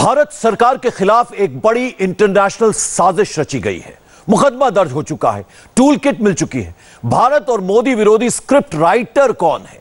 भारत सरकार के खिलाफ एक बड़ी इंटरनेशनल साजिश रची गई है। मुकदमा दर्ज हो चुका है, टूल किट मिल चुकी है। भारत और मोदी विरोधी स्क्रिप्ट राइटर कौन है?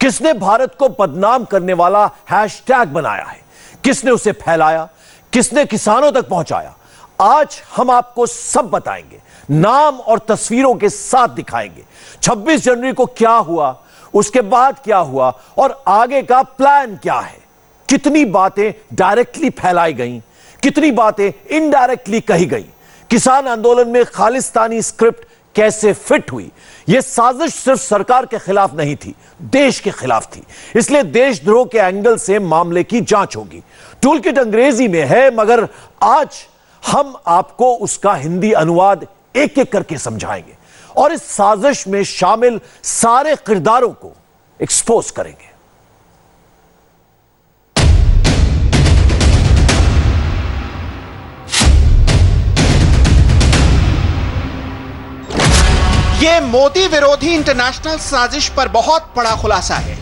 किसने भारत को बदनाम करने वाला हैशटैग बनाया है? किसने उसे फैलाया? किसने किसानों तक पहुंचाया? आज हम आपको सब बताएंगे, नाम और तस्वीरों के साथ दिखाएंगे। 26 जनवरी को क्या हुआ, उसके बाद क्या हुआ और आगे का प्लान क्या है। कितनी बातें डायरेक्टली फैलाई गईं, कितनी बातें इनडायरेक्टली कही गई। किसान आंदोलन में खालिस्तानी स्क्रिप्ट कैसे फिट हुई। यह साजिश सिर्फ सरकार के खिलाफ नहीं थी, देश के खिलाफ थी। इसलिए देशद्रोह के एंगल से मामले की जांच होगी। टूल किट अंग्रेजी में है, मगर आज हम आपको उसका हिंदी अनुवाद एक एक करके समझाएंगे और इस साजिश में शामिल सारे किरदारों को एक्सपोज करेंगे। ये मोदी विरोधी इंटरनेशनल साजिश पर बहुत बड़ा खुलासा है।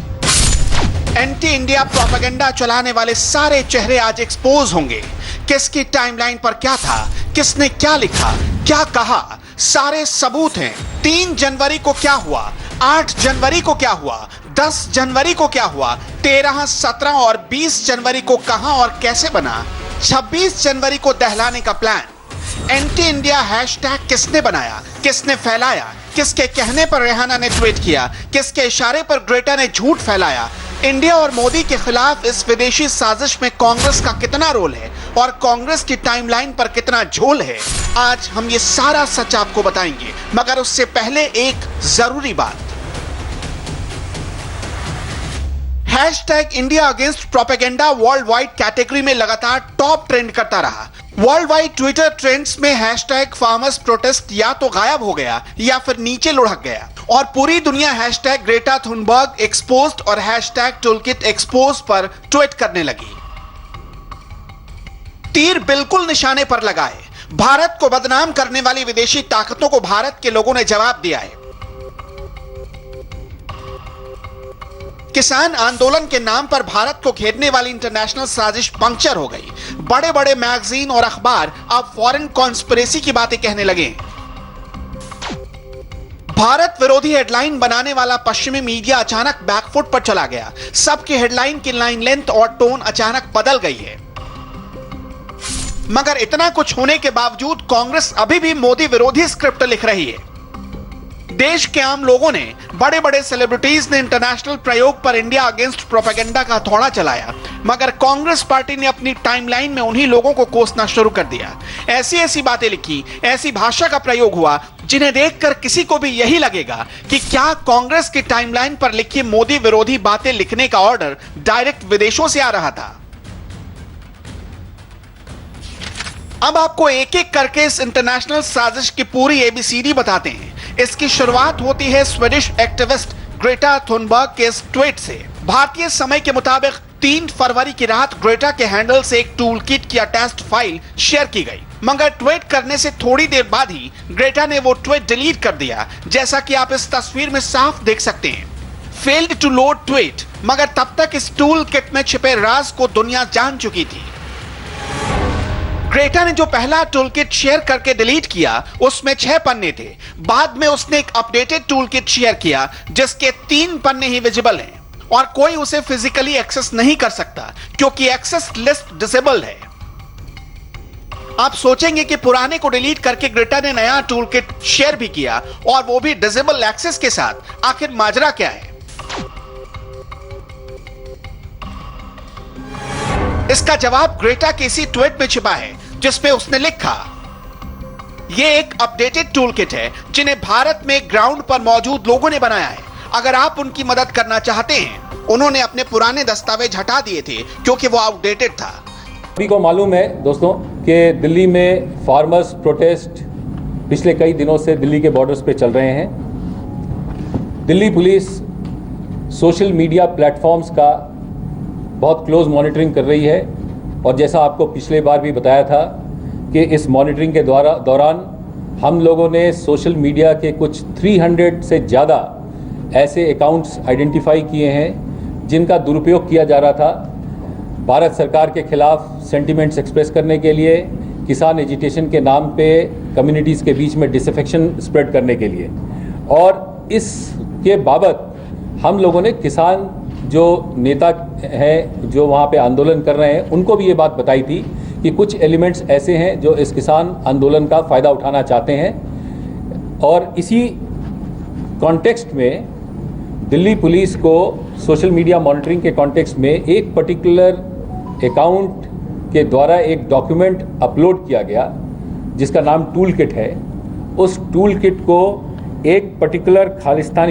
एंटी इंडिया प्रोपेगेंडा चलाने वाले सारे चेहरे आज एक्सपोज होंगे। किसकी टाइमलाइन पर क्या था, किसने क्या लिखा, क्या कहा, सारे सबूत हैं। 3 जनवरी को क्या हुआ, 8 जनवरी को क्या हुआ, 10 जनवरी को क्या हुआ, 13, 17 और 20 जनवरी को कहां और कैसे बना, 26 जनवरी को दहलाने का प्लान। एंटी इंडिया हैशटैग किसने बनाया, किसने फैलाया, किसके कहने पर रेहाना ने ट्वीट किया, किसके इशारे पर ग्रेटा ने झूठ फैलाया। इंडिया और मोदी के खिलाफ इस विदेशी साजिश में कांग्रेस का कितना रोल है और कांग्रेस की टाइमलाइन पर कितना झोल है, आज हम ये सारा सच आपको बताएंगे। मगर उससे पहले एक जरूरी बात, hashtag India against propaganda world wide category में लगातार टॉप ट्रेंड करता रहा। वर्ल्ड वाइड ट्विटर ट्रेंड्स में हैशटैग फार्मर्स प्रोटेस्ट या तो गायब हो गया या फिर नीचे लुढ़क गया और पूरी दुनिया हैशटैग ग्रेटा थुनबर्ग एक्सपोज्ड और हैशटैग टूलकिट एक्सपोज पर ट्वीट करने लगी। तीर बिल्कुल निशाने पर लगा है। भारत को बदनाम करने वाली विदेशी ताकतों को भारत के लोगों ने जवाब दिया है। किसान आंदोलन के नाम पर भारत को घेरने वाली इंटरनेशनल साजिश पंक्चर हो गई। बड़े बड़े मैगजीन और अखबार अब फॉरेन कॉन्स्पिरेसी की बातें कहने लगे। भारत विरोधी हेडलाइन बनाने वाला पश्चिमी मीडिया अचानक बैकफुट पर चला गया। सबकी हेडलाइन की लाइन लेंथ और टोन अचानक बदल गई है। मगर इतना कुछ होने के बावजूद कांग्रेस अभी भी मोदी विरोधी स्क्रिप्ट लिख रही है। देश के आम लोगों ने, बड़े बड़े सेलिब्रिटीज ने इंटरनेशनल प्रयोग पर इंडिया अगेंस्ट प्रोपेगेंडा का हथौड़ा चलाया, मगर कांग्रेस पार्टी ने अपनी टाइमलाइन में उन्हीं लोगों को कोसना शुरू कर दिया। ऐसी ऐसी बातें लिखी, ऐसी भाषा का प्रयोग हुआ जिन्हें देखकर किसी को भी यही लगेगा कि क्या कांग्रेस की टाइमलाइन पर लिखी मोदी विरोधी बातें लिखने का ऑर्डर डायरेक्ट विदेशों से आ रहा था। अब आपको एक एक करके इस इंटरनेशनल साजिश की पूरी एबीसीडी बताते हैं। इसकी शुरुआत होती है स्वीडिश एक्टिविस्ट ग्रेटा थुनबर्ग के इस ट्वीट से। भारतीय समय के मुताबिक 3 फरवरी की रात ग्रेटा के हैंडल से एक टूल किट की अटैच्ड फाइल शेयर की गई, मगर ट्वीट करने से थोड़ी देर बाद ही ग्रेटा ने वो ट्वीट डिलीट कर दिया, जैसा कि आप इस तस्वीर में साफ देख सकते हैं। Failed to load tweet. मगर तब तक इस टूल किट में छिपे राज को दुनिया जान चुकी थी। ग्रेटा ने जो पहला टूल किट शेयर करके डिलीट किया उसमें 6 पन्ने थे। बाद में उसने एक अपडेटेड टूल किट शेयर किया जिसके 3 पन्ने ही विजिबल हैं और कोई उसे फिजिकली एक्सेस नहीं कर सकता क्योंकि एक्सेस लिस्ट डिसेबल्ड है। आप सोचेंगे कि पुराने को डिलीट करके ग्रेटा ने नया टूल किट शेयर भी किया और वो भी डिसेबल एक्सेस के साथ। आखिर माजरा क्या है? इसका जवाब ग्रेटा के इसी ट्वीट में छिपा है जिसमें उसने लिखा, यह एक अपडेटेड टूल किट है जिन्हें भारत में ग्राउंड पर मौजूद लोगों ने बनाया है। अगर आप उनकी मदद करना चाहते हैं। उन्होंने अपने पुराने दस्तावेज हटा दिए थे क्योंकि वो आउटडेटेड था। सभी को मालूम है दोस्तों कि दिल्ली में फार्मर्स प्रोटेस्ट पिछले कई दिनों से दिल्ली के बॉर्डर्स पे चल रहे हैं। Delhi police social media platforms का बहुत क्लोज मॉनिटरिंग कर रही है और जैसा आपको पिछले बार भी बताया था कि इस मॉनिटरिंग के दौरान हम लोगों ने सोशल मीडिया के कुछ 300 से ज़्यादा ऐसे अकाउंट्स आइडेंटिफाई किए हैं जिनका दुरुपयोग किया जा रहा था भारत सरकार के खिलाफ सेंटिमेंट्स एक्सप्रेस करने के लिए, किसान एजिटेशन के नाम पे कम्युनिटीज़ के बीच में डिसअफेक्शन स्प्रेड करने के लिए। और इसके बाबत हम लोगों ने किसान जो नेता हैं जो वहाँ पे आंदोलन कर रहे हैं उनको भी ये बात बताई थी कि कुछ एलिमेंट्स ऐसे हैं जो इस किसान आंदोलन का फ़ायदा उठाना चाहते हैं। और इसी कॉन्टेक्स्ट में दिल्ली पुलिस को सोशल मीडिया मॉनिटरिंग के कॉन्टेक्स्ट में एक पर्टिकुलर अकाउंट के द्वारा एक डॉक्यूमेंट अपलोड किया गया जिसका नाम टूल किट है। उस टूल किट को एक पर्टिकुलर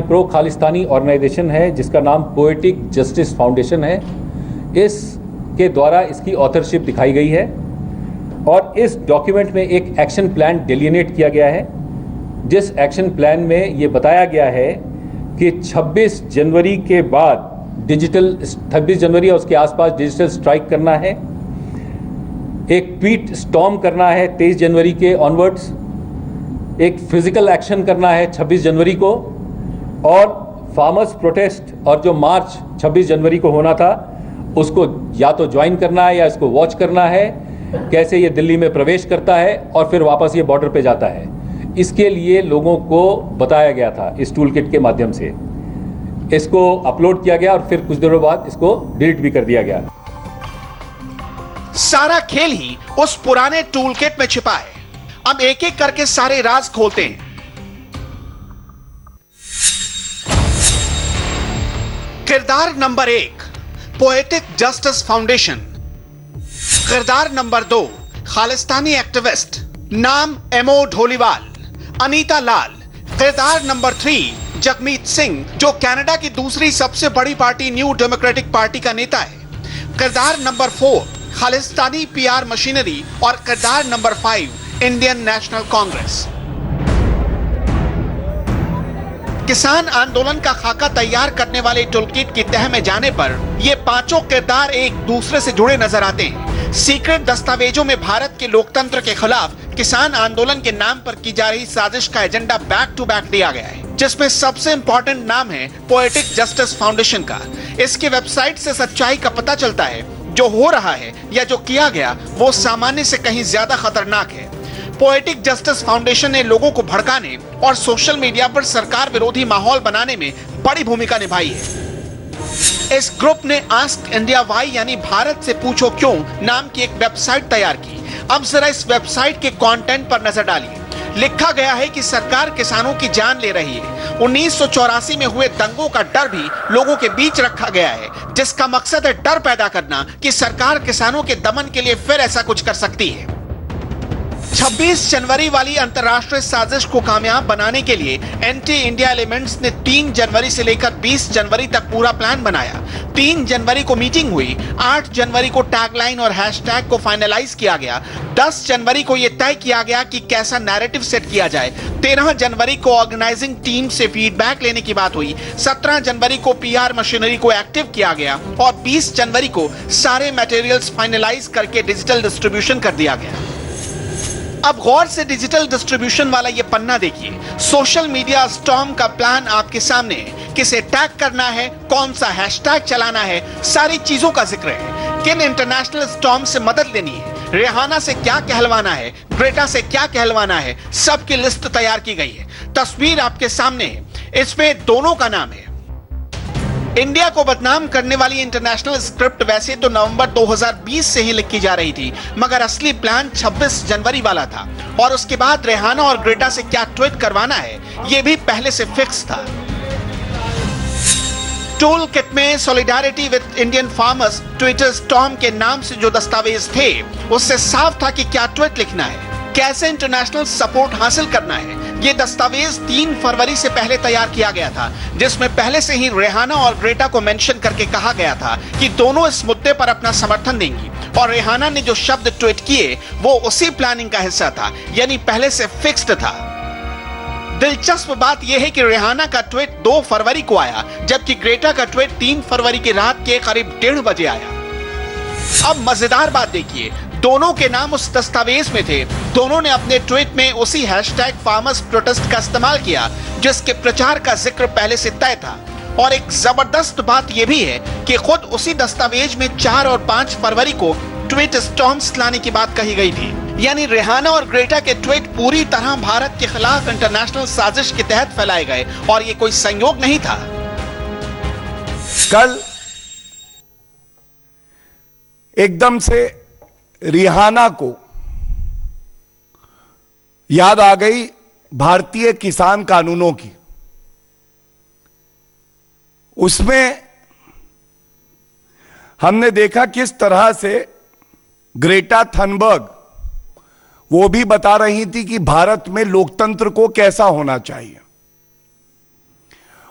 प्रो खालिस्तानी ऑर्गेनाइजेशन है जिसका नाम पोएटिक जस्टिस फाउंडेशन है, इसके द्वारा इसकी ऑथरशिप दिखाई गई है। और इस डॉक्यूमेंट में एक एक्शन प्लान डिलिनेट किया गया है, जिस एक्शन प्लान में ये बताया गया है कि 26 जनवरी के बाद 26 जनवरी और उसके आसपास डिजिटल स्ट्राइक करना है, एक ट्वीट स्टॉर्म करना है 23 जनवरी के ऑनवर्ड्स, एक फिजिकल एक्शन करना है 26 जनवरी को, और फार्मर्स प्रोटेस्ट और जो मार्च 26 जनवरी को होना था उसको या तो ज्वाइन करना है या इसको वॉच करना है, कैसे ये दिल्ली में प्रवेश करता है और फिर वापस ये बॉर्डर पे जाता है। इसके लिए लोगों को बताया गया था इस टूल किट के माध्यम से। इसको अपलोड किया गया और फिर कुछ दिनों बाद इसको डिलीट भी कर दिया गया। सारा खेल ही उस पुराने टूल किट में छिपा है। अब एक एक करके सारे राज खोलते हैं। किरदार नंबर 1, पोएटिक जस्टिस फाउंडेशन। किरदार नंबर 2, खालिस्तानी एक्टिविस्ट, नाम एमओ ढोलीवाल, अनीता लाल। किरदार नंबर 3, जगमीत सिंह, जो कनाडा की दूसरी सबसे बड़ी पार्टी न्यू डेमोक्रेटिक पार्टी का नेता है। किरदार नंबर 4, खालिस्तानी पीआर मशीनरी। और किरदार नंबर 5, इंडियन नेशनल कांग्रेस। किसान आंदोलन का खाका तैयार करने वाले टूलकिट की तह में जाने पर ये पांचों किरदार एक दूसरे से जुड़े नजर आते हैं। सीक्रेट दस्तावेजों में भारत के लोकतंत्र के खिलाफ किसान आंदोलन के नाम पर की जा रही साजिश का एजेंडा बैक टू बैक दिया गया है, जिसमें सबसे इंपॉर्टेंट नाम है पोएटिक जस्टिस फाउंडेशन का। इसकी वेबसाइट से सच्चाई का पता चलता है, जो हो रहा है या जो किया गया वो सामान्य से कहीं ज्यादा खतरनाक है। पोएटिक जस्टिस फाउंडेशन ने लोगों को भड़काने और सोशल मीडिया पर सरकार विरोधी माहौल बनाने में बड़ी भूमिका निभाई है। इस ग्रुप ने आस्क इंडिया वाई यानी भारत से पूछो क्यों नाम की एक वेबसाइट तैयार की। अब जरा इस वेबसाइट के कंटेंट पर नजर डालिए। लिखा गया है कि सरकार किसानों की जान ले रही है। 1984 में हुए दंगों का डर भी लोगों के बीच रखा गया है, जिसका मकसद है डर पैदा करना कि सरकार किसानों के दमन के लिए फिर ऐसा कुछ कर सकती है। 26 जनवरी वाली अंतर्राष्ट्रीय साजिश को कामयाब बनाने के लिए एंटी इंडिया एलिमेंट्स ने 3 जनवरी से लेकर 20 जनवरी तक पूरा प्लान बनाया। 3 जनवरी को मीटिंग हुई, 8 जनवरी को टैगलाइन और हैशटैग को फाइनलाइज किया गया, 10 जनवरी को यह तय किया गया कि कैसा नैरेटिव सेट किया जाए, 13 जनवरी को ऑर्गेनाइजिंग टीम से फीडबैक लेने की बात हुई, 17 जनवरी को पीआर मशीनरी को एक्टिव किया गया और 20 जनवरी को सारे मटेरियल्स फाइनलाइज करके डिजिटल डिस्ट्रीब्यूशन कर दिया गया। अब गौर से डिजिटल डिस्ट्रीब्यूशन वाला ये पन्ना देखिए। सोशल मीडिया स्टॉर्म का प्लान आपके सामने है। किसे टैग करना है, कौन सा हैशटैग चलाना है, सारी चीजों का जिक्र है। किन इंटरनेशनल स्टॉर्म से मदद लेनी है, रेहाना से क्या कहलवाना है, ग्रेटा से क्या कहलवाना है, सबकी लिस्ट तैयार की गई है। तस्वीर आपके सामने है, इसमें दोनों का नाम है। इंडिया को बदनाम करने वाली इंटरनेशनल स्क्रिप्ट वैसे तो नवंबर 2020 से ही लिखी जा रही थी, मगर असली प्लान 26 जनवरी वाला था और उसके बाद रेहाना और ग्रेटा से क्या ट्वीट करवाना है यह भी पहले से फिक्स था। टूल किट में solidarity with Indian farmers Twitter storm के नाम से जो दस्तावेज थे उससे साफ था कि क्या ट्वीट लिखना है, कैसे इंटरनेशनल सपोर्ट हासिल करना है। ये दस्तावेज 3 फरवरी से पहले तैयार किया गया था, जिसमें पहले से ही रेहाना और ग्रेटा को मेंशन करके कहा गया था कि दोनों इस मुद्दे पर अपना समर्थन देंगी और रेहाना ने जो शब्द ट्वीट किए वो उसी प्लानिंग का हिस्सा था, यानी पहले से फिक्स्ड था। दिलचस्प बात यह है कि रेहाना का ट्वीट 2 फरवरी को आया, जबकि ग्रेटा का ट्वीट 3 फरवरी की रात के करीब 1:30 बजे आया। अब मजेदार बात देखिए, दोनों के नाम उस दस्तावेज में थे। दोनों ने अपने ट्वीट में उसी हैशटैग फार्मर्स प्रोटेस्ट का इस्तेमाल किया जिसके प्रचार का जिक्र पहले से तय था। और एक जबरदस्त बात यह भी है कि खुद उसी दस्तावेज में 4 और 5 फरवरी को ट्वीट स्टॉर्म्स लाने की बात कही गई थी। यानी रिहाना और ग्रेटा के ट्वीट पूरी तरह भारत के खिलाफ इंटरनेशनल साजिश के तहत फैलाए गए और ये कोई संयोग नहीं था। कल एकदम से रिहाना को याद आ गई भारतीय किसान कानूनों की। उसमें हमने देखा किस तरह से ग्रेटा थनबर्ग वो भी बता रही थी कि भारत में लोकतंत्र को कैसा होना चाहिए।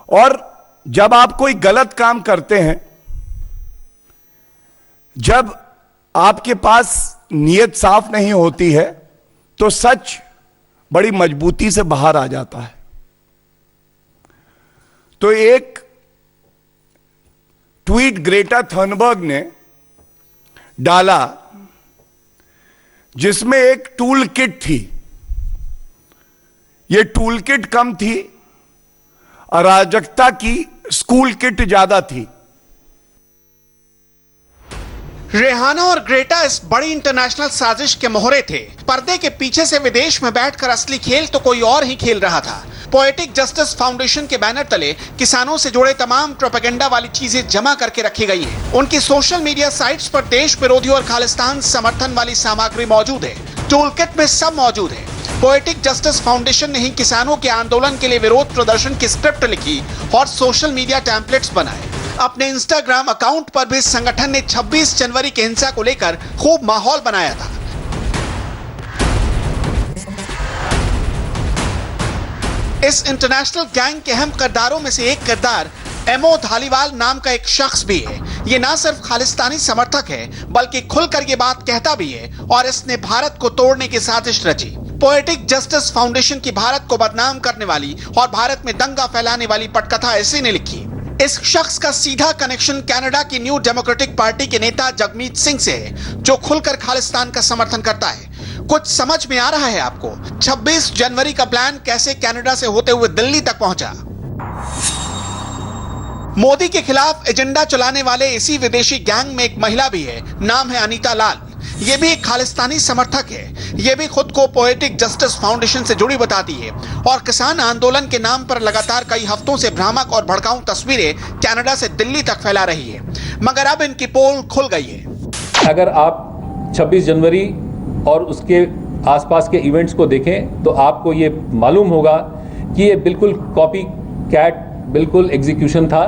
और जब आप कोई गलत काम करते हैं, जब आपके पास नीयत साफ नहीं होती है, तो सच बड़ी मजबूती से बाहर आ जाता है। तो एक ट्वीट ग्रेटा थनबर्ग ने डाला जिसमें एक टूल किट थी। यह टूल किट कम थी, अराजकता की स्कूल किट ज्यादा थी। रेहाना और ग्रेटा इस बड़ी इंटरनेशनल साजिश के मोहरे थे। पर्दे के पीछे से विदेश में बैठकर असली खेल तो कोई और ही खेल रहा था। पोएटिक जस्टिस फाउंडेशन के बैनर तले किसानों से जुड़े तमाम प्रोपेगेंडा वाली चीजें जमा करके रखी गई है। उनकी सोशल मीडिया साइट्स पर देश विरोधी और खालिस्तान समर्थन वाली सामग्री मौजूद है। टूल किट में सब मौजूद है। पोएटिक जस्टिस फाउंडेशन ने ही किसानों के आंदोलन के लिए विरोध प्रदर्शन की स्क्रिप्ट लिखी और सोशल मीडिया टेम्पलेट्स बनाए। अपने इंस्टाग्राम अकाउंट पर भी संगठन ने 26 जनवरी की हिंसा को लेकर खूब माहौल बनाया था। इस इंटरनेशनल गैंग के अहम किरदारों में से एक किरदार एमओ धालीवाल नाम का एक शख्स भी है। ये ना सिर्फ खालिस्तानी समर्थक है, बल्कि खुलकर ये बात कहता भी है और इसने भारत को तोड़ने की साजिश रची। पोएटिक जस्टिस फाउंडेशन की भारत को बदनाम करने वाली और भारत में दंगा फैलाने वाली पटकथा इसी ने लिखी। इस शख्स का सीधा कनेक्शन कनाडा की न्यू डेमोक्रेटिक पार्टी के नेता जगमीत सिंह से है, जो खुलकर खालिस्तान का समर्थन करता है। कुछ समझ में आ रहा है आपको? 26 जनवरी का प्लान कैसे कनाडा से होते हुए दिल्ली तक पहुंचा? मोदी के खिलाफ एजेंडा चलाने वाले इसी विदेशी गैंग में एक महिला भी है, नाम है अनीता लाल। ये भी एक खालिस्तानी समर्थक है। ये भी खुद को पोएटिक जस्टिस फाउंडेशन से जुड़ी बताती है और किसान आंदोलन के नाम पर लगातार कई हफ्तों से भ्रामक और भड़काऊ तस्वीरें कनाडा से दिल्ली तक फैला रही है। मगर अब इनकी पोल खुल गई है। अगर आप 26 जनवरी और उसके आसपास के इवेंट्स को देखें तो आपको ये मालूम होगा कि ये बिल्कुल कॉपी कैट बिल्कुल एग्जीक्यूशन था।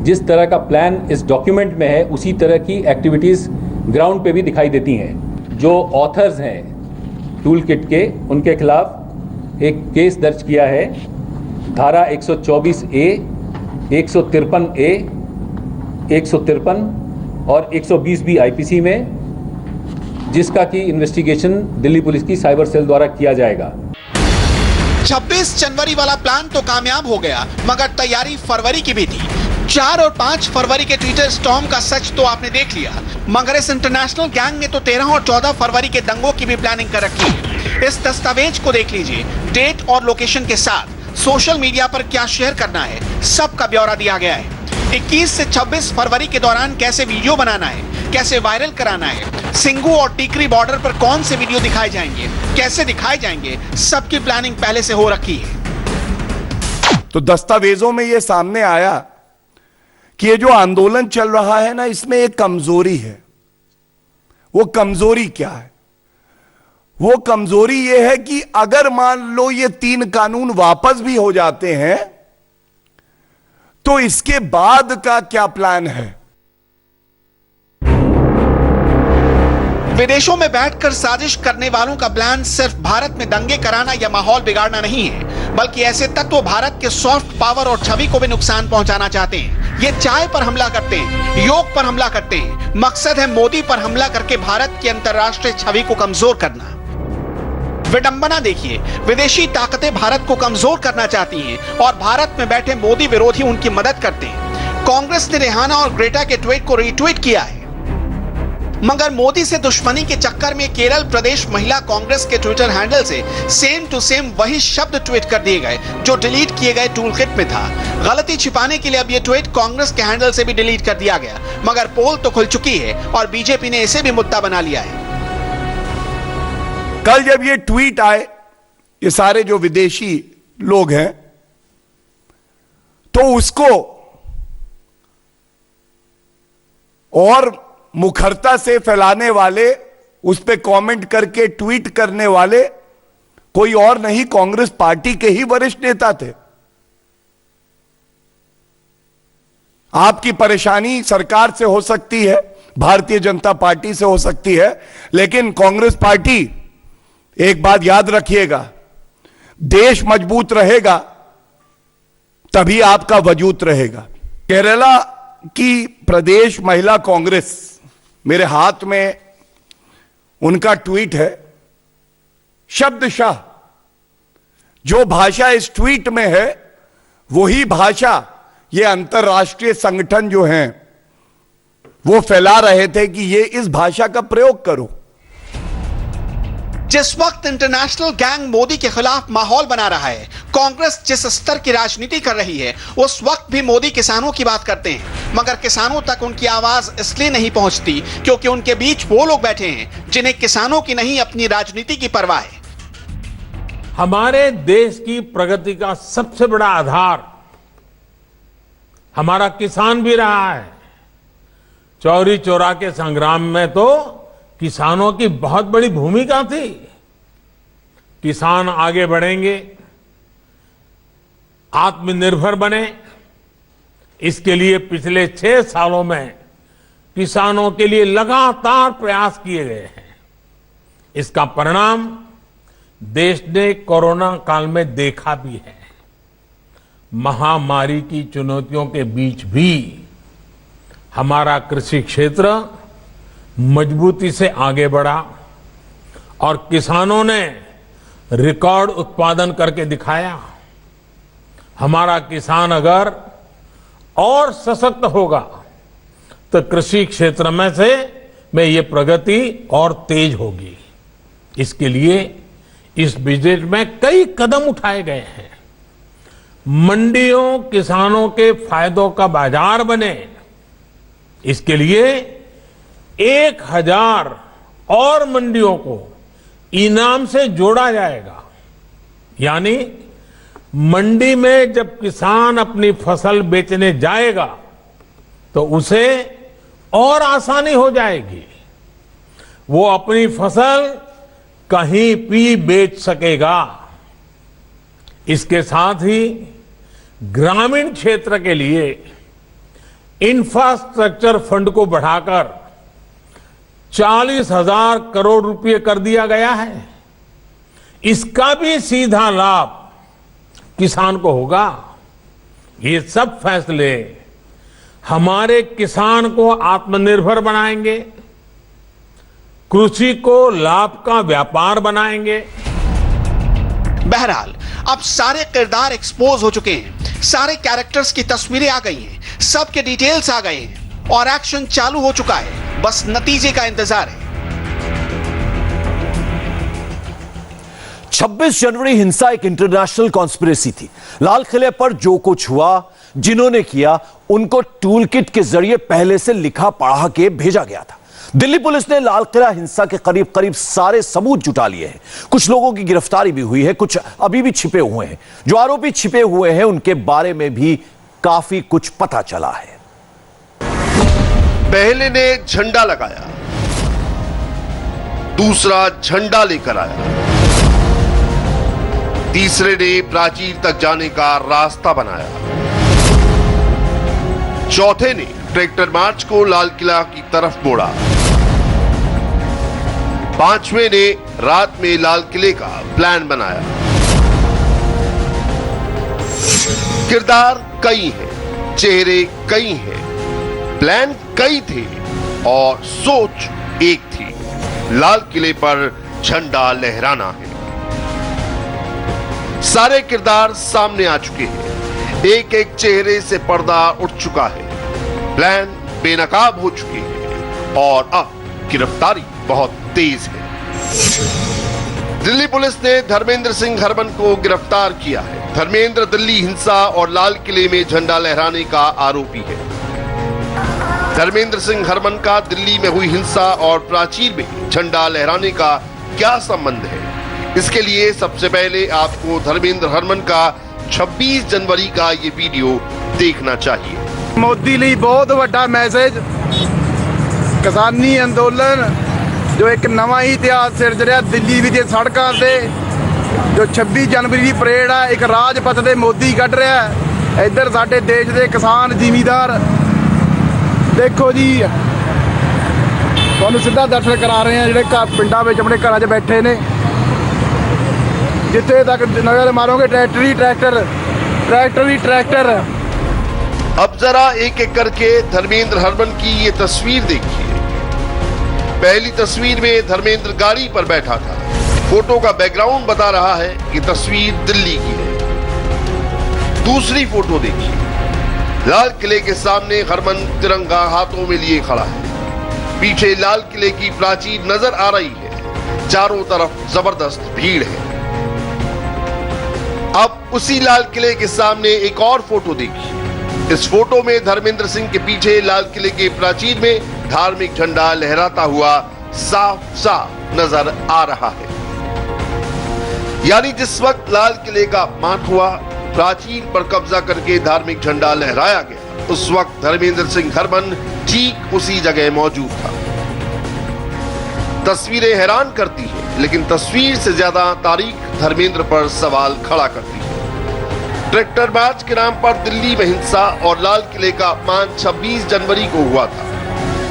जिस तरह का प्लान इस डॉक्यूमेंट में है, उसी तरह की एक्टिविटीज़ ग्राउंड पे भी दिखाई देती हैं। जो ऑथर्स हैं टूल किट के, उनके खिलाफ एक केस दर्ज किया है धारा 124A, 153A, 153 और 120 भी आईपीसी में, जिसका कि इन्वेस्टिगेशन दिल्ली पुलिस की साइबर सेल द्वारा किया जाएगा। 26 जनवरी वाला प्लान तो कामयाब हो गया, मगर तैयारी फरवरी की भी थी। 4 और 5 फरवरी के ट्विटर स्टॉर्म का सच तो आपने देख लिया, मगर इस इंटरनेशनल गैंग ने तो 13 और 14 फरवरी के दंगों की भी प्लानिंग कर रखी है। इस दस्तावेज को देख लीजिए, डेट और लोकेशन के साथ सोशल मीडिया पर क्या शेयर करना है, सबका ब्यौरा दिया गया है। 21 से 26 फरवरी के दौरान कैसे वीडियो बनाना है, कैसे वायरल कराना है, सिंगू और टीकरी बॉर्डर पर कौन से वीडियो दिखाए जाएंगे, कैसे दिखाए जाएंगे, सबकी प्लानिंग पहले से हो रखी है। तो दस्तावेजों में यह सामने आया कि ये जो आंदोलन चल रहा है ना, इसमें एक कमजोरी है। वो कमजोरी क्या है? वो कमजोरी ये है कि अगर मान लो ये 3 कानून वापस भी हो जाते हैं, तो इसके बाद का क्या प्लान है? विदेशों में बैठकर साजिश करने वालों का प्लान सिर्फ भारत में दंगे कराना या माहौल बिगाड़ना नहीं है, बल्कि ऐसे तत्व भारत के सॉफ्ट पावर और छवि को भी नुकसान पहुंचाना चाहते हैं। ये चाय पर हमला करते हैं, योग पर हमला करते हैं। मकसद है मोदी पर हमला करके भारत की अंतर्राष्ट्रीय छवि को कमजोर करना। विडंबना देखिए, विदेशी ताकतें भारत को कमजोर करना चाहती हैं और भारत में बैठे मोदी विरोधी उनकी मदद करते हैं। कांग्रेस ने रेहाना और ग्रेटा के ट्वीट को रीट्वीट किया है। मगर मोदी से दुश्मनी के चक्कर में केरल प्रदेश महिला कांग्रेस के ट्विटर हैंडल से सेम टू सेम वही शब्द ट्वीट कर दिए गए जो डिलीट किए गए टूलकिट में था। गलती छिपाने के लिए अब ये ट्वीट कांग्रेस के हैंडल से भी डिलीट कर दिया गया, मगर पोल तो खुल चुकी है और बीजेपी ने इसे भी मुद्दा बना लिया है। कल जब ये ट्वीट आए, ये सारे जो विदेशी लोग हैं, तो उसको और मुखरता से फैलाने वाले, उस पे कमेंट करके ट्वीट करने वाले कोई और नहीं, कांग्रेस पार्टी के ही वरिष्ठ नेता थे। आपकी परेशानी सरकार से हो सकती है, भारतीय जनता पार्टी से हो सकती है, लेकिन कांग्रेस पार्टी, एक बात याद रखिएगा, देश मजबूत रहेगा तभी आपका वजूद रहेगा। केरला की प्रदेश महिला कांग्रेस, मेरे हाथ में उनका ट्वीट है, शब्दशः जो भाषा इस ट्वीट में है वही भाषा ये अंतर्राष्ट्रीय संगठन जो हैं वो फैला रहे थे कि ये इस भाषा का प्रयोग करो। जिस वक्त इंटरनेशनल गैंग मोदी के खिलाफ माहौल बना रहा है, कांग्रेस जिस स्तर की राजनीति कर रही है, उस वक्त भी मोदी किसानों की बात करते हैं, मगर किसानों तक उनकी आवाज इसलिए नहीं पहुंचती क्योंकि उनके बीच वो लोग बैठे हैं जिन्हें किसानों की नहीं अपनी राजनीति की परवाह है। हमारे देश की प्रगति का सबसे बड़ा आधार हमारा किसान भी रहा है। चौरी चौरा के संग्राम में तो किसानों की बहुत बड़ी भूमिका थी। किसान आगे बढ़ेंगे, आत्मनिर्भर बने, इसके लिए पिछले 6 सालों में किसानों के लिए लगातार प्रयास किए गए हैं। इसका परिणाम देश ने कोरोना काल में देखा भी है। महामारी की चुनौतियों के बीच भी हमारा कृषि क्षेत्र मजबूती से आगे बढ़ा और किसानों ने रिकॉर्ड उत्पादन करके दिखाया। हमारा किसान अगर और सशक्त होगा तो कृषि क्षेत्र में ये प्रगति और तेज होगी। इसके लिए इस बजट में कई कदम उठाए गए हैं। मंडियों किसानों के फायदों का बाजार बने, इसके लिए 1000 और मंडियों को इनाम से जोड़ा जाएगा। यानी मंडी में जब किसान अपनी फसल बेचने जाएगा तो उसे और आसानी हो जाएगी, वो अपनी फसल कहीं भी बेच सकेगा। इसके साथ ही ग्रामीण क्षेत्र के लिए इंफ्रास्ट्रक्चर फंड को बढ़ाकर 40,000 करोड़ रुपए कर दिया गया है। इसका भी सीधा लाभ किसान को होगा। ये सब फैसले हमारे किसान को आत्मनिर्भर बनाएंगे, कृषि को लाभ का व्यापार बनाएंगे। बहरहाल अब सारे किरदार एक्सपोज हो चुके हैं, सारे कैरेक्टर्स की तस्वीरें आ गई हैं, सबके डिटेल्स आ गए हैं और एक्शन चालू हो चुका है। बस नतीजे का इंतजार है। 26 जनवरी हिंसा एक इंटरनेशनल कॉन्स्पिरेसी थी। लाल किले पर जो कुछ हुआ, जिन्होंने किया, उनको टूल किट के जरिए पहले से लिखा पढ़ा के भेजा गया था। दिल्ली पुलिस ने लाल किला हिंसा के करीब करीब सारे सबूत जुटा लिए हैं। कुछ लोगों की गिरफ्तारी भी हुई है, कुछ अभी भी छिपे हुए हैं। जो आरोपी छिपे हुए हैं उनके बारे में भी काफी कुछ पता चला है। पहले ने झंडा लगाया, दूसरा झंडा लेकर आया, तीसरे ने प्राचीर तक जाने का रास्ता बनाया, चौथे ने ट्रैक्टर मार्च को लाल किला की तरफ मोड़ा, पांचवें ने रात में लाल किले का प्लान बनाया। किरदार कई हैं, चेहरे कई हैं, प्लान कई थे और सोच एक थी, लाल किले पर झंडा लहराना है। सारे किरदार सामने आ चुके हैं, एक एक चेहरे से पर्दा उठ चुका है, प्लान बेनकाब हो चुके हैं और अब गिरफ्तारी बहुत तेज है। दिल्ली पुलिस ने धर्मेंद्र सिंह हरमन को गिरफ्तार किया है। धर्मेंद्र दिल्ली हिंसा और लाल किले में झंडा लहराने का आरोपी है। धर्मेंद्र सिंह हरमन का दिल्ली में हुई हिंसा और प्राचीर में झंडा लहराने का क्या संबंध है? इसके लिए सबसे पहले आपको धर्मेंद्र हरमन का 26 जनवरी का ये वीडियो देखना चाहिए। मोदी ਲਈ ਬਹੁਤ ਵੱਡਾ ਮੈਸੇਜ, ਕਿਸਾਨੀ ਅੰਦੋਲਨ ਜੋ ਇੱਕ ਨਵਾਂ ਹੀ ਇਤਿਹਾਸ ਸਿਰਜ ਰਿਹਾ ਦਿੱਲੀ ਵਿੱਚ ਸੜਕਾਂ ਤੇ ਜੋ 26 ਜਨਵਰੀ ਦੀ ਪਰੇਡ ਆ ਇੱਕ ਰਾਜਪਥ ਤੇ ਮੋਦੀ ਕੱਢ ਰਿਹਾ। ਇੱਧਰ ਸਾਡੇ ਦੇਸ਼ ਦੇ ਕਿਸਾਨ ਜ਼ਿਮੀਂਦਾਰ ਦੇਖੋ ਜੀ ਤੁਹਾਨੂੰ ਸਿੱਧਾ ਦਰਸ਼ਨ ਕਰਾ ਰਹੇ ਆ ਜਿਹੜੇ ਘਰ ਪਿੰਡਾਂ ਵਿੱਚ ਆਪਣੇ ਘਰਾਂ 'ਚ ਬੈਠੇ ਨੇ। ਜਿੱਥੇ ਤੱਕ ਨਜ਼ਰ ਮਾਰੋਗੇ ट्रैक्टर ही ट्रैक्टर। अब जरा एक एक करके धर्मेंद्र हरमन की ये तस्वीर देखिए। पहली तस्वीर में धर्मेंद्र गाड़ी पर बैठा था। फोटो का बैकग्राउंड बता रहा है कि तस्वीर दिल्ली की है। दूसरी फोटो देखिए। लाल किले के सामने हरमन तिरंगा हाथों में लिए खड़ा है। पीछे लाल किले की प्राचीर नजर आ रही है। चारों तरफ जबरदस्त भीड़ है। अब उसी लाल किले के सामने एक और फोटो देखिए। इस फोटो में धर्मेंद्र सिंह के पीछे लाल किले के प्राचीर में धार्मिक झंडा लहराता हुआ साफ साफ नजर आ रहा है। यानी जिस वक्त लाल किले का अपमान हुआ, प्राचीर पर कब्जा करके धार्मिक झंडा लहराया गया, उस वक्त धर्मेंद्र सिंह हरमन ठीक उसी जगह मौजूद था। तस्वीरें हैरान करती हैं, लेकिन तस्वीर से ज्यादा तारीख धर्मेंद्र पर सवाल खड़ा करती है। ट्रैक्टर मार्च के नाम पर दिल्ली में हिंसा और लाल किले का अपमान 26 जनवरी को हुआ था।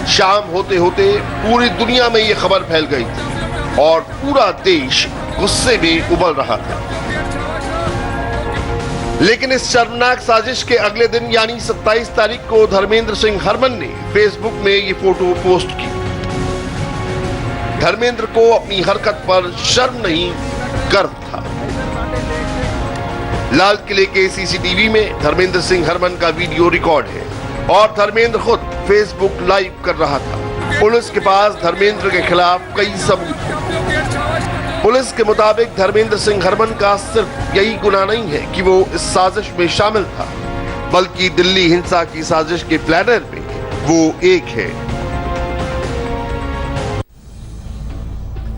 शाम होते होते पूरी दुनिया में यह खबर फैल गई थी और पूरा देश गुस्से में उबल रहा था। लेकिन इस शर्मनाक साजिश के अगले दिन यानी 27 तारीख को धर्मेंद्र सिंह हरमन ने फेसबुक में ये फोटो पोस्ट की। धर्मेंद्र को अपनी हरकत पर शर्म नहीं, गर्व था। लाल किले के सीसीटीवी में धर्मेंद्र सिंह हरमन का वीडियो रिकॉर्ड है और धर्मेंद्र खुद फेसबुक लाइव कर रहा था। पुलिस के पास धर्मेंद्र के खिलाफ कई सबूत हैं। पुलिस के मुताबिक धर्मेंद्र सिंह हरमन का सिर्फ यही गुनाह नहीं है कि वो इस साजिश में शामिल था, बल्कि दिल्ली हिंसा की साजिश के प्लानर में वो एक है।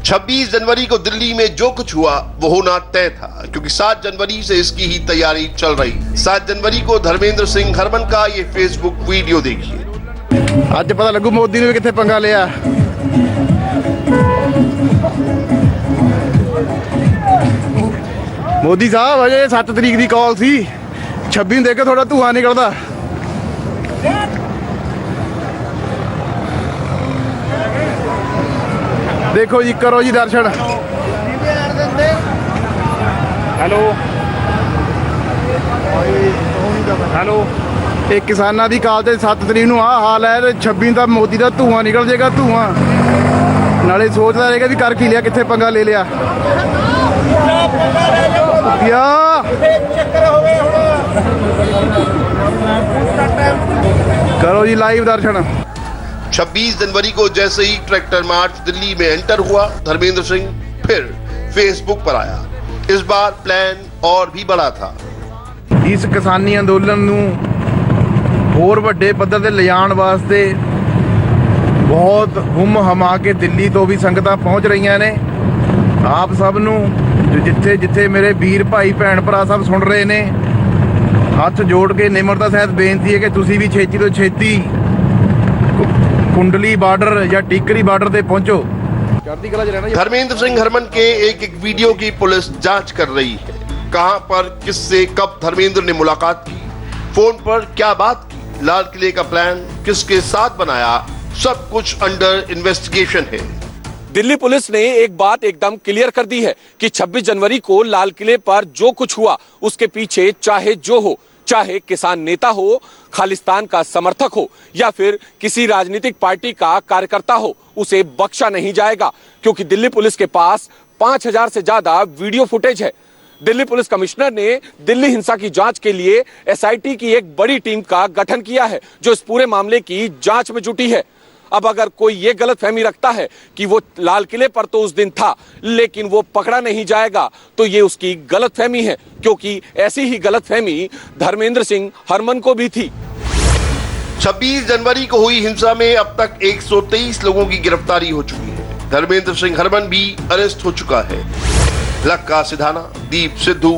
26 जनवरी को दिल्ली में जो कुछ हुआ वो होना तय था, क्योंकि 7 जनवरी से इसकी ही तैयारी चल रही। 7 जनवरी को धर्मेंद्र सिंह हरमन का ये फेसबुक वीडियो देखिए। आज पता लगू मोदी ने भी किथे पंगा लिया। मोदी साहब अजे 7 तरीक की कॉल सी, 26 देख के थोड़ा धुआं निकलता। देखो जी, करो जी दर्शन। हेलो हेलो, ਇਹ ਕਿਸਾਨਾਂ ਦੀ ਕਾਲ ਤੇ 7 ਤਰੀਕ ਨੂੰ ਆਹ ਹਾਲ ਹੈ ਤੇ 26 ਦਾ ਮੋਦੀ ਦਾ ਧੂਆਂ ਨਿਕਲ ਜਾਏਗਾ। ਧੂਆਂ ਨਾਲੇ ਸੋਚਦਾ ਰਹੇਗਾ ਵੀ ਕਰ ਕੀ ਲਿਆ, ਕਿੱਥੇ ਪੰਗਾ ਲੈ ਲਿਆ। करो जी लाइव दर्शन। 26 जनवरी को जैसे ही ट्रैक्टर मार्च दिल्ली में एंटर हुआ, धर्मेंद्र सिंह फिर फेसबुक पर आया। इस बार प्लान और भी बड़ा था। इस किसानी अंदोलन ਨੂੰ ਹੋਰ ਵੱਡੇ ਪੱਧਰ ਤੇ ਲਿਜਾਣ ਵਾਸਤੇ ਬਹੁਤ ਹੁਮ ਹਮਾ ਕੇ ਦਿੱਲੀ ਤੋਂ ਵੀ ਸੰਗਤਾਂ ਪਹੁੰਚ ਰਹੀਆਂ ਨੇ। ਆਪ ਸਭ ਨੂੰ ਜਿੱਥੇ ਜਿੱਥੇ ਮੇਰੇ ਵੀਰ ਭਾਈ ਭੈਣ ਭਰਾ ਸਭ ਸੁਣ ਰਹੇ ਨੇ, ਹੱਥ ਜੋੜ ਕੇ ਨਿਮਰਤਾ ਸਹਿਤ ਬੇਨਤੀ ਹੈ ਕਿ ਤੁਸੀਂ ਵੀ ਛੇਤੀ ਤੋਂ ਛੇਤੀ कुंडली बॉर्डर या टिकरी बॉर्डर पे पहुंचो। धर्मेंद्र सिंह हरमन के एक एक वीडियो की पुलिस जांच कर रही है। कहां पर, किससे, कब धर्मेंद्र ने मुलाकात की, फोन पर क्या बात की, लाल किले का प्लान किसके साथ बनाया, सब कुछ अंडर इन्वेस्टिगेशन है। दिल्ली पुलिस ने एक बात एकदम क्लियर कर दी है कि 26 जनवरी को लाल किले पर जो कुछ हुआ उसके पीछे चाहे जो हो, चाहे किसान नेता हो, खालिस्तान का समर्थक हो या फिर किसी राजनीतिक पार्टी का कार्यकर्ता हो, उसे बख्शा नहीं जाएगा, क्योंकि दिल्ली पुलिस के पास 5000 से ज्यादा वीडियो फुटेज है। दिल्ली पुलिस कमिश्नर ने दिल्ली हिंसा की जांच के लिए एसआईटी की एक बड़ी टीम का गठन किया है, जो इस पूरे मामले की जांच में जुटी है। अब अगर कोई ये गलतफहमी रखता है कि वो लाल किले पर तो उस दिन था लेकिन वो पकड़ा नहीं जाएगा तो ये उसकी गलतफहमी है, क्योंकि ऐसी ही गलतफहमी धर्मेंद्र सिंह हरमन को भी थी। 26 जनवरी को हुई हिंसा में अब तक 123 लोगों की गिरफ्तारी हो चुकी है। धर्मेंद्र सिंह हरमन भी अरेस्ट हो चुका है। लक्का सिधाना, दीप सिद्धू,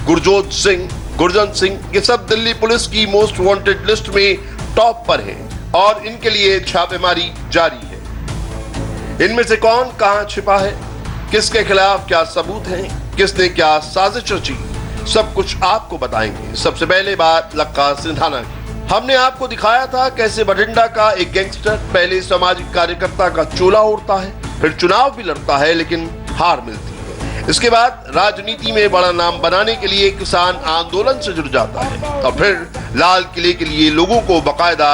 गुरजोत सिंह, गुरजंत सिंह, ये सब दिल्ली पुलिस की मोस्ट वांटेड लिस्ट में टॉप पर है और इनके लिए छापेमारी जारी है। इनमें से कौन कहां छिपा है, किसके खिलाफ क्या सबूत हैं, किसने क्या साजिश रची, सब कुछ आपको बताएंगे। सबसे पहले बात लक्का सिधाना की। हमने आपको दिखाया था कैसे बठिंडा का एक गैंगस्टर पहले सामाजिक कार्यकर्ता का चोला ओढ़ता है, फिर चुनाव भी लड़ता है लेकिन हार मिलती है। इसके बाद राजनीति में बड़ा नाम बनाने के लिए किसान आंदोलन से जुड़ जाता है और फिर लाल किले के लिए लोगों को बकायदा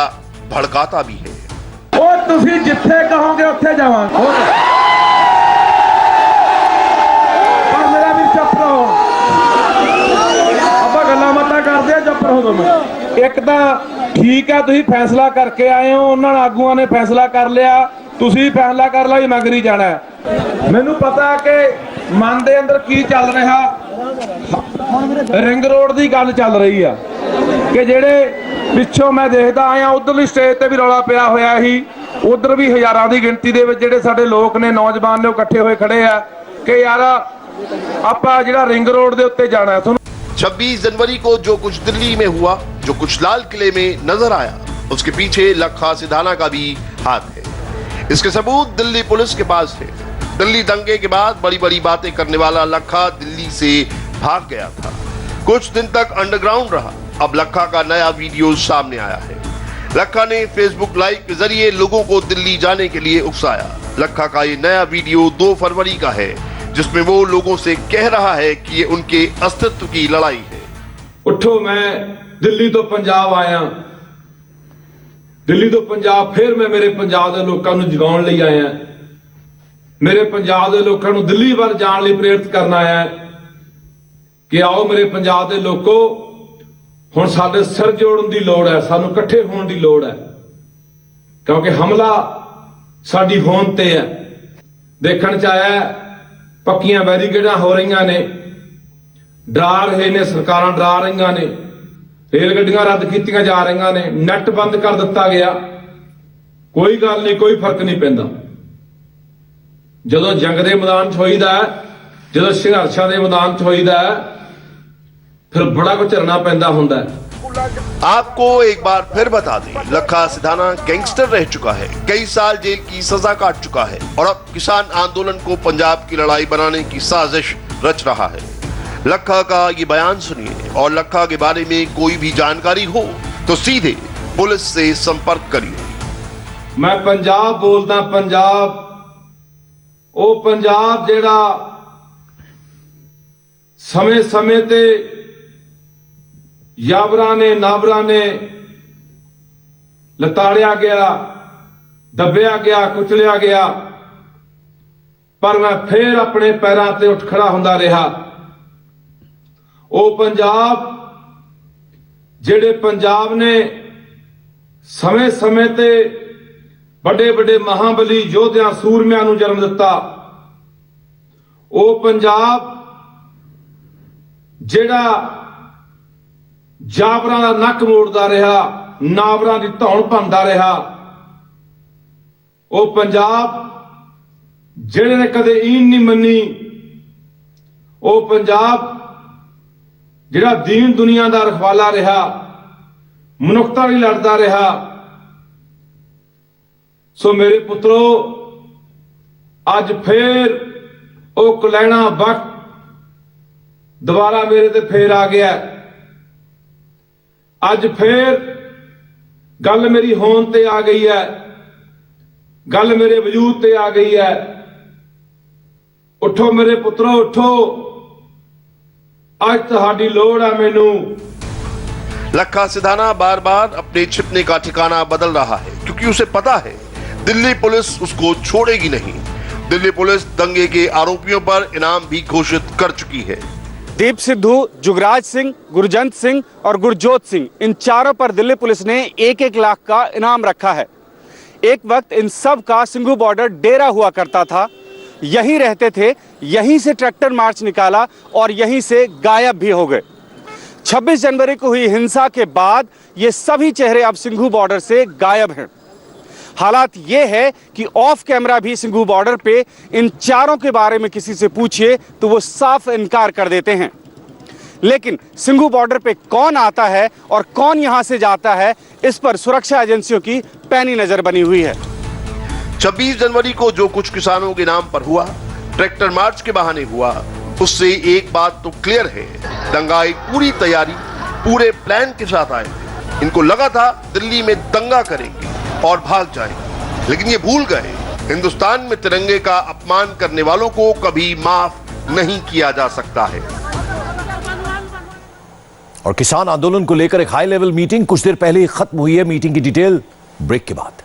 भड़काता भी है। ਉਹ ਤੁਸੀਂ ਜਿੱਥੇ ਕਹੋਗੇ ਉੱਥੇ ਜਾਵਾਂਗੇ ਪਰ ਮੇਰਾ ਵੀ ਚੁੱਪ ਰਹੋ ਆਪਾਂ ਗੱਲਾਂ ਬਾਤਾਂ ਕਰਦੇ ਆ ਚੁੱਪ ਰਹੋ ਤੁਸੀਂ ਇੱਕ ਤਾਂ ਠੀਕ ਆ ਤੁਸੀਂ ਫੈਸਲਾ ਕਰਕੇ ਆਏ ਹੋ ਉਹਨਾਂ ਆਗੂਆਂ ਨੇ ਫੈਸਲਾ ਕਰ ਲਿਆ ਤੁਸੀਂ ਫੈਸਲਾ ਕਰ ਲਿਆ ਵੀ ਮਗਰੀ ਜਾਣਾ ਮੈਨੂੰ ਪਤਾ ਕਿ ਮਨ ਦੇ ਅੰਦਰ ਕੀ ਚੱਲ ਰਿਹਾ ਰਿੰਗ ਰੋਡ ਦੀ ਗੱਲ ਚੱਲ ਰਹੀ ਆ ਕਿ ਜਿਹੜੇ ਪਿੱਛੋਂ ਮੈਂ ਦੇਖਦਾ ਆਇਆ ਉਧਰਲੀ ਸਟੇਜ ਤੇ ਵੀ ਰੌਲਾ ਪਿਆ ਹੋਇਆ ਸੀ ਉਧਰ ਵੀ ਹਜ਼ਾਰਾਂ ਦੀ ਗਿਣਤੀ ਦੇ ਵਿੱਚ ਜਿਹੜੇ ਸਾਡੇ ਲੋਕ ਨੇ ਨੌਜਵਾਨ ਨੇ ਇਕੱਠੇ ਹੋਏ ਖੜੇ ਆ ਕਿ ਯਾਰ ਆਪਾਂ ਜਿਹੜਾ ਰਿੰਗ ਰੋਡ ਦੇ ਉੱਤੇ ਜਾਣਾ 26 जनवरी को जो कुछ दिल्ली में हुआ, जो कुछ लाल किले में नजर आया, उसके पीछे लक्का सिधाना का भी हाथ है। इसके सबूत दिल्ली पुलिस के पास है। दिल्ली दंगे के बाद बड़ी बड़ी बातें करने वाला लक्का दिल्ली से भाग गया था, कुछ दिन तक अंडरग्राउंड रहा। अब लक्का का नया वीडियो सामने आया है। लक्का ने फेसबुक लाइव के जरिए लोगों को दिल्ली जाने के लिए उकसाया। लक्का का ये नया वीडियो 2 फरवरी का है जिसमें वो लोगों से कह रहा है कि ये उनके अस्तित्व की लड़ाई है। उठो मैं दिल्ली तो पंजाब आया दिल्ली तो पंजाब फिर मैं मेरे पंजाब के लोगों को जगाउण लई आया मेरे पंजाब के लोगों को दिल्ली वाल जाण लई प्रेरित करना आया कि आओ मेरे पंजाब के लोगों हुण साडे सिर जोड़न की लोड़ है सानू इकट्ठे होने की लोड़ है क्योंकि हमला साडी होंद ते है देखण च आया पक्कियां बैरीकेडां हो रही ने डरा रहे ने सरकारां डरा रही ने रेल गड्डियां रद्द कीतियां जा रही ने नैट बंद कर दिता गया कोई गल नहीं कोई फर्क नहीं पैंदा जदों जंग के मैदान च होईदा जदों संघर्षां के मैदान च होईदा फिर बड़ा कुछ झरना पैंदा हुंदा है। आपको एक बार फिर बता दें, लक्का सिधाना गैंगस्टर रह चुका है, कई साल जेल की सजा काट चुका है और अब किसान आंदोलन को पंजाब की लड़ाई बनाने की साजिश रच रहा है। लक्का का ये बयान सुनिए और लक्का के बारे में कोई भी जानकारी हो तो सीधे पुलिस से संपर्क करिए। मैं पंजाब बोलदा पंजाब ओ पंजाब जेड़ा समय समय ते याबरा ने नाबरा ने लताड़िया गया दबिया गया कुचलिया गया पर मैं फिर अपने पैरों ते उठ खड़ा हुंदा रहा। ओ पंजाब जेड़े पंजाब ने समय समय ते बड़े बड़े महाबली योद्धियां सूरमियां नूं जन्म दिता। ओ पंजाब जेड़ा जाबरां दा नक मोड़दा रहा नाबरां दी धौण भंदा रहा। ओ पंजाब जेड़े ने कदे ईन नहीं मन्नी। ओ पंजाब जेड़ा दीन दुनिया दा रखवाला रहा मनुखता लई लड़दा रहा। सो मेरे पुत्रो अज फिर ओ कलैणा वक्त दोबारा मेरे ते फिर आ गया। अज फिर गल मेरी होंद ते आ गई है गल मेरे वजूद ते आ गई है। उठो मेरे पुत्रो उठो अज तुहाडी लोड़ है मैनू। लक्का सिधाना बार बार अपने छिपने का ठिकाना बदल रहा है क्योंकि उसे पता है दिल्ली पुलिस उसको छोड़ेगी नहीं। दिल्ली पुलिस दंगे के आरोपियों पर इनाम भी घोषित कर चुकी है। दीप सिद्धू, जुगराज सिंह, गुरजंत सिंह और गुरजोत सिंह, इन चारों पर दिल्ली पुलिस ने 1-1 लाख का इनाम रखा है। एक वक्त इन सब का सिंघू बॉर्डर डेरा हुआ करता था, यहीं रहते थे, यहीं से ट्रैक्टर मार्च निकाला और यहीं से गायब भी हो गए। 26 जनवरी को हुई हिंसा के बाद ये सभी चेहरे अब सिंघू बॉर्डर से गायब हैं। हालात ये है कि ऑफ कैमरा भी सिंघू बॉर्डर पे इन चारों के बारे में किसी से पूछिए तो वो साफ इनकार कर देते हैं। लेकिन सिंघू बॉर्डर पे कौन आता है और कौन यहां से जाता है, इस पर सुरक्षा एजेंसियों की पैनी नजर बनी हुई है। 26 जनवरी को जो कुछ किसानों के नाम पर हुआ, ट्रैक्टर मार्च के बहाने हुआ, उससे एक बात तो क्लियर है, दंगाई पूरी तैयारी, पूरे प्लान के साथ आए थे। इनको लगा था दिल्ली में दंगा करेंगे और भाग जाएंगे, लेकिन ये भूल गए हिंदुस्तान में तिरंगे का अपमान करने वालों को कभी माफ नहीं किया जा सकता है। और किसान आंदोलन को लेकर एक हाई लेवल मीटिंग कुछ देर पहले ही खत्म हुई है। मीटिंग की डिटेल ब्रेक के बाद।